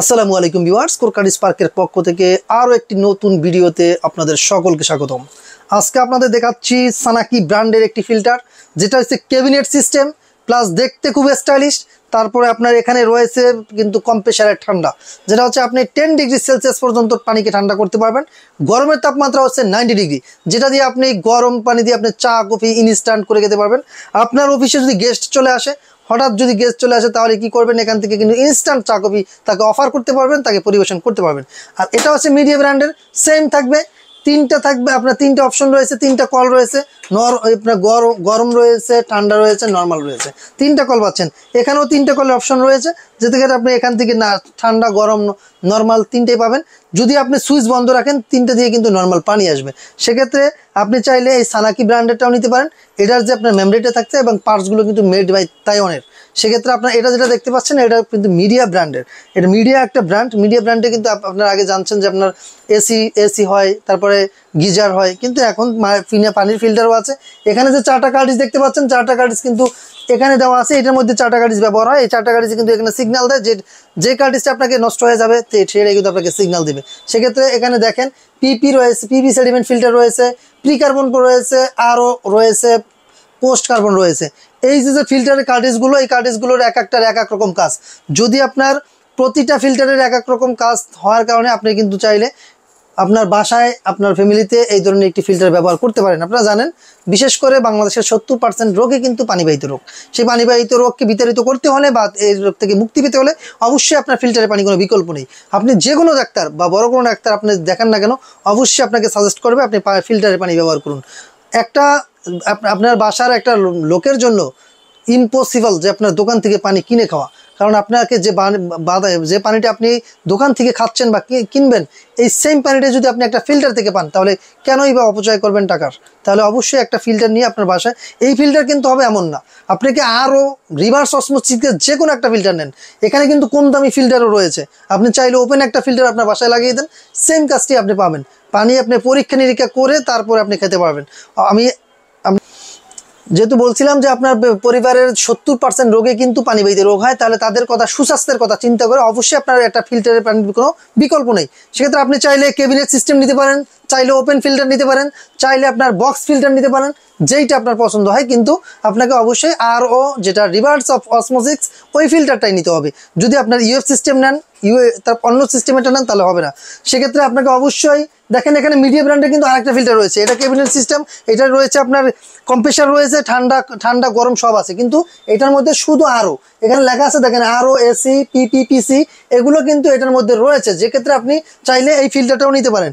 আসসালামু আলাইকুম ভিউয়ার্স, কোরকার স্পার্কের পক্ষ থেকে আরও একটি নতুন ভিডিওতে আপনাদের সকলকে স্বাগতম। আজকে আপনাদের দেখাচ্ছি সানাকি ব্র্যান্ডের একটি ফিল্টার, যেটা হচ্ছে ক্যাবিনেট সিস্টেম প্লাস দেখতে খুব স্টাইলিশ। তারপরে আপনার এখানে রয়েছে কিন্তু কম্প্রেসারের ঠান্ডা, যেটা হচ্ছে আপনি 10 ডিগ্রি সেলসিয়াস পর্যন্ত পানিকে ঠান্ডা করতে পারবেন। গরমের তাপমাত্রা হচ্ছে 90 ডিগ্রি, যেটা দিয়ে আপনি গরম পানি দিয়ে আপনি চা কফি ইনস্ট্যান্ট করে খেতে পারবেন। আপনার অফিসে যদি গেস্ট চলে আসে, হঠাৎ যদি গেস্ট চলে আসে, তাহলে কি করবেন, এখান থেকে কিন্তু ইনস্ট্যান্ট চা কফি তাকে অফার করতে পারবেন, তাকে পরিবেশন করতে পারবেন। আর এটা হচ্ছে মিডিয়া ব্র্যান্ডের, সেম থাকবে, তিনটা থাকবে আপনার, তিনটা অপশন রয়েছে, তিনটা কল রয়েছে, আপনার গরম রয়েছে, ঠান্ডা রয়েছে, নর্মাল রয়েছে, তিনটা কল পাচ্ছেন। এখানেও তিনটা কলের অপশন রয়েছে, যেতে গেলে আপনি এখান থেকে না ঠান্ডা গরম নর্মাল তিনটেই পাবেন। যদি আপনি সুইচ বন্ধ রাখেন, তিনটা দিয়ে কিন্তু নর্মাল পানি আসবে। সেক্ষেত্রে আপনি চাইলে এই সানাকি ব্র্যান্ডেরটাও নিতে পারেন। এটার যে আপনার মেমরিটা থাকছে এবং পার্টসগুলো কিন্তু মেড বাই তাইওয়ানের। সেক্ষেত্রে আপনার এটা যেটা দেখতে পাচ্ছেন, এটা কিন্তু মিডিয়া ব্র্যান্ডের। এটা মিডিয়া একটা ব্র্যান্ড। মিডিয়া ব্র্যান্ডে কিন্তু আপনার আগে জানছেন যে আপনার এসি হয়, তারপরে গিজার হয়, কিন্তু এখন পানির ফিল্টারও আছে। এখানে যে চারটা কার্টিজ দেখতে পাচ্ছেন, চারটা কার্টিজ কিন্তু এখানে দেওয়া আছে। এটার মধ্যে চারটা কার্টিজ ব্যবহার হয়। এই চারটা কার্টিজ কিন্তু এখানে সিগন্যাল দেয়, যে কার্টিজটা আপনাকে নষ্ট হয়ে যাবে সেটাই কিন্তু আপনাকে সিগন্যাল দেবে। সেক্ষেত্রে এখানে দেখেন পিপি রয়েছে, পিপি সেডিমেন্ট ফিল্টার রয়েছে, প্রি কার্বন রয়েছে, আরও রয়েছে পোস্ট কার্বন রয়েছে। এই যে ফিল্টারের কার্টিজগুলো, এই কার্টিজগুলোর এক একটার এক এক রকম কাজ। যদি আপনার প্রতিটা ফিল্টারের এক এক রকম কাজ হওয়ার কারণে আপনি কিন্তু চাইলে আপনার বাসায় আপনার ফ্যামিলিতে এই ধরনের একটি ফিল্টার ব্যবহার করতে পারেন। আপনারা জানেন, বিশেষ করে বাংলাদেশের 70% রোগই কিন্তু পানিবাহিত রোগ। সেই পানিবাহিত রোগকে বিতাড়িত করতে হলে বা এই রোগ থেকে মুক্তি পেতে হলে অবশ্যই আপনার ফিল্টারের পানি কোনো বিকল্প নেই। আপনি যে কোনো ডাক্তার বা বড় কোনো ডাক্তার আপনি দেখান না কেন, অবশ্যই আপনাকে সাজেস্ট করবে আপনি ফিল্টারের পানি ব্যবহার করুন। আপনার বাসার একটা লোকের জন্য ইম্পসিবল যে আপনার দোকান থেকে পানি কিনে খাওয়া, কারণ আপনাকে যে পানিটা আপনি দোকান থেকে খাচ্ছেন বা কিনবেন, এই সেম পানিটা যদি আপনি একটা ফিল্টার থেকে পান, তাহলে কেনই বা অপচয় করবেন টাকার? তাহলে অবশ্যই একটা ফিল্টার নিয়ে আপনার বাসায়, এই ফিল্টার কিন্তু হবে এমন না, আপনাকে আরও রিভার্স অসমোসিসের যে কোনো একটা ফিল্টার নেন। এখানে কিন্তু কম দামি ফিল্টারও রয়েছে। আপনি চাইলে ওপেন একটা ফিল্টার আপনার বাসায় লাগিয়ে দেন, সেম কাজটি আপনি পাবেন। পানি আপনি পরীক্ষা নিরীক্ষা করে তারপরে আপনি খেতে পারবেন। যেহেতু বলছিলাম যে আপনার পরিবারের 70% রোগে কিন্তু পানিবাহিত রোগ হয়, তাহলে তাদের কথা, সুস্বাস্থ্যের কথা চিন্তা করে অবশ্যই আপনার একটা ফিল্টারের পানির কোনো বিকল্প নেই। সেক্ষেত্রে আপনি চাইলে ক্যাবিনেট সিস্টেম নিতে পারেন, চাইলে ওপেন ফিল্টার নিতে পারেন, চাইলে আপনার বক্স ফিল্টার নিতে পারেন, যেইটা আপনার পছন্দ হয়। কিন্তু আপনাকে অবশ্যই আরও যেটা রিভার্স অফ অসমোসিস, ওই ফিল্টারটাই নিতে হবে। যদি আপনার ইউএফ সিস্টেম নেন, তার অন্য সিস্টেমেরটা নেন, তাহলে হবে না। সেক্ষেত্রে আপনাকে অবশ্যই দেখেন, এখানে মিডিয়া ব্র্যান্ডের কিন্তু আরেকটা ফিল্টার রয়েছে। এটা ক্যাবিনেট সিস্টেম, এটা রয়েছে আপনার কম্প্রেসার রয়েছে, ঠান্ডা গরম সব আছে, কিন্তু এটার মধ্যে শুধু আরও, এখানে লেখা আছে দেখেন আরও, এসি, পিপিপিসি, এগুলো কিন্তু এটার মধ্যে রয়েছে। যে ক্ষেত্রে আপনি চাইলে এই ফিল্টারটাও নিতে পারেন।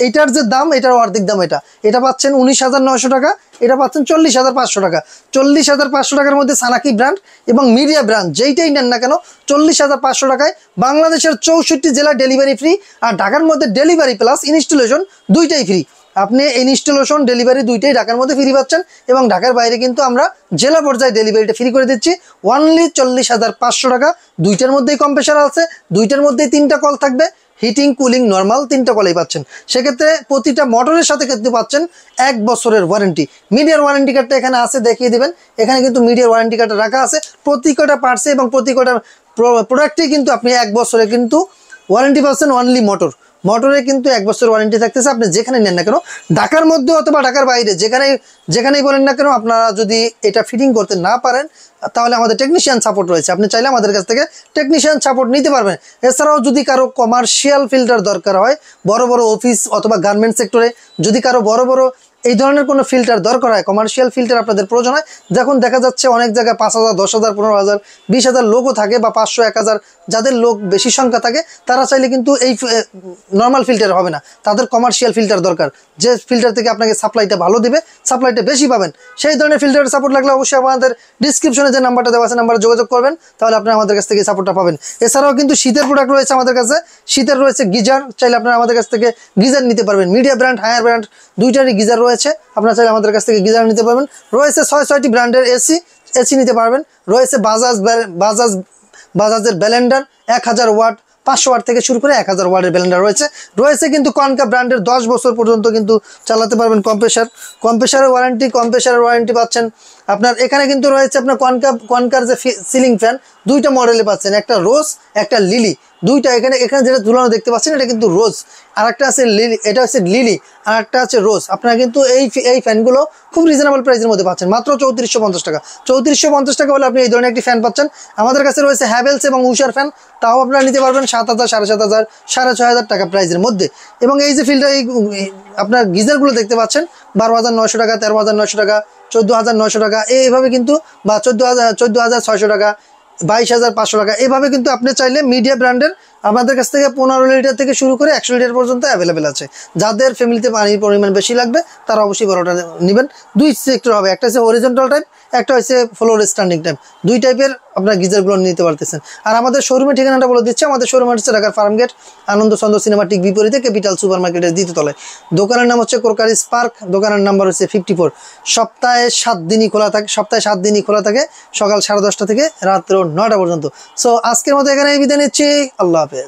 এইটার যে দাম, এটার অর্ধেক দাম। এটা পাচ্ছেন 19,900 টাকা, এটা পাচ্ছেন 40,500 টাকা। 40,500 টাকার মধ্যে সানাকি ব্র্যান্ড এবং মিডিয়া ব্র্যান্ড যেইটাই নেন না কেন, 40,500 টাকায় বাংলাদেশের 64 জেলা ডেলিভারি ফ্রি। আর ঢাকার মধ্যে ডেলিভারি প্লাস ইনস্টলেশন দুইটাই ফ্রি। আপনি ইনস্টলেশন ডেলিভারি দুইটাই ঢাকার মধ্যে ফ্রি পাচ্ছেন, এবং ঢাকার বাইরে কিন্তু আমরা জেলা পর্যায়ে ডেলিভারিটা ফ্রি করে দিচ্ছি। অনলি 40,500 টাকা। দুইটার মধ্যেই কম্প্রেসার আছে, দুইটার মধ্যেই তিনটা কল থাকবে, হিটিং কুলিং নর্মাল তিনটা কলেই পাচ্ছেন। সেক্ষেত্রে প্রতিটা মোটরের সাথে কিন্তু পাচ্ছেন 1 বছরের ওয়ারেন্টি। মিডিয়ার ওয়ারেন্টি কার্ডটা এখানে আছে, দেখিয়ে দিবেন। এখানে কিন্তু মিডিয়ার ওয়ারেন্টি কার্ডটা রাখা আছে প্রতি কটা পার্টসে, এবং প্রতি কটা প্রোডাক্টেই কিন্তু আপনি 1 বছরে কিন্তু ওয়ারেন্টি পাচ্ছেন। অনলি মোটরে কিন্তু 1 বছর ওয়ারেন্টি থাকতেছে। আপনি যেখানে নেন না কেন, ঢাকার মধ্যে অথবা ঢাকার বাইরে, যেখানেই বলেন না কেন, আপনারা যদি এটা ফিটিং করতে না পারেন, তাহলে আমাদের টেকনিশিয়ান সাপোর্ট রয়েছে। আপনি চাইলে আমাদের কাছ থেকে টেকনিশিয়ান সাপোর্ট নিতে পারবেন। এছাড়াও যদি কারো কমার্শিয়াল ফিল্টার দরকার হয়, বড় বড় অফিস অথবা গার্মেন্টস সেক্টরে যদি কারো বড় এই ধরনের কোনো ফিল্টার দরকার হয়, কমার্শিয়াল ফিল্টার আপনাদের প্রয়োজন হয়, যখন দেখা যাচ্ছে অনেক জায়গায় 5,000, 10,000, 15,000, 20,000 লোকও থাকে, বা 500, 1,000, যাদের লোক বেশি সংখ্যা থাকে, তারা চাইলে কিন্তু এই নর্মাল ফিল্টার হবে না, তাদের কমার্শিয়াল ফিল্টার দরকার, যে ফিল্টার থেকে আপনাকে সাপ্লাইটা ভালো দিবে, সাপ্লাইটা বেশি পাবেন। সেই ধরনের ফিল্টারের সাপোর্ট লাগলে অবশ্যই আমাদের ডিসক্রিপশনে যে নাম্বারটা দেওয়া আছে, নাম্বারে যোগাযোগ করবেন, তাহলে আপনারা আমাদের কাছ থেকে সাপোর্টটা পাবেন। এছাড়াও কিন্তু শীতের প্রোডাক্ট রয়েছে আমাদের কাছে। শীতের রয়েছে গিজার, চাইলে আপনারা আমাদের কাছ থেকে গিজার নিতে পারবেন। মিডিয়া ব্র্যান্ড, হায়ার ব্র্যান্ড দুইটারই গিজার রয়েছে, আপনারা চাইলে আমাদের কাছ থেকে গিজার নিতে পারবেন। রয়েছে 6টি ব্র্যান্ডের এসি নিতে পারবেন। রয়েছে বাজাজের ব্লেন্ডার 1000 ওয়াট, 500 ওয়াট থেকে শুরু করে 1000 ওয়াটের ব্লেন্ডার রয়েছে কিন্তু কনকা ব্র্যান্ডের 10 বছর পর্যন্ত কিন্তু চালাতে পারবেন। কম্প্রেসারের ওয়ারেন্টি পাচ্ছেন আপনার। এখানে কিন্তু রয়েছে আপনার কনকার যে সিলিং ফ্যান, দুইটা মডেলে পাচ্ছেন, একটা রোজ, একটা লিলি। দুইটা। এখানে যেটা ঝুলানো দেখতে পাচ্ছেন এটা কিন্তু রোজ, আর একটা আছে লিলি, এটা হচ্ছে লিলি, আর একটা আছে রোজ। আপনারা কিন্তু এই ফ্যানগুলো খুব রিজনেবল প্রাইসের মধ্যে পাচ্ছেন, মাত্র 3450 টাকা। 3450 টাকা হলে আপনি এই ধরনের একটি ফ্যান পাচ্ছেন। আমাদের কাছে রয়েছে হ্যাভেলস এবং উষার ফ্যান, তাও আপনারা নিতে পারবেন 7000, 7500, 6500 টাকা প্রাইসের মধ্যে। এবং এই যে ফিল্টার, এই আপনার গিজারগুলো দেখতে পাচ্ছেন 12900 টাকা, 13900 টাকা, 14900 টাকা, এইভাবে কিন্তু, বা 14600 টাকা, 22500 টাকা, এভাবে কিন্তু আপনি চাইলে মিডিয়া ব্র্যান্ডের আমাদের কাছ থেকে 15 লিটার থেকে শুরু করে 100 লিটার পর্যন্ত অ্যাভেলেবেল আছে। যাদের ফ্যামিলিতে পানির পরিমাণ বেশি লাগবে তারা অবশ্যই বড়টা নেবেন। দুই সেক্টর হবে, একটা হচ্ছে হরিজন্টাল টাইপ, একটা হচ্ছে ফ্লোর স্ট্যান্ডিং টাইপ, দুই টাইপের আপনার গিজারগুলো নিতে পারতেছেন। আর আমাদের শোরুমের ঠিকানাটা বলে দিচ্ছি। আমাদের শোরুম হচ্ছে ঢাকার ফার্মগেট, আনন্দ চন্দ্র সিনেমা ঠিক বিপরীতে ক্যাপিটাল সুপার মার্কেটের দ্বিতীয় তলায়। দোকানের নাম হচ্ছে ক্রোকারি স্পার্ক, দোকানের নাম্বার হচ্ছে 54। সপ্তাহে 7 দিনই খোলা থাকে, সকাল 10:30 থেকে রাত্র 9টা পর্যন্ত। সো আজকের মতো এখানে বিদায় নিচ্ছি, আল্লাহ হাফেজ।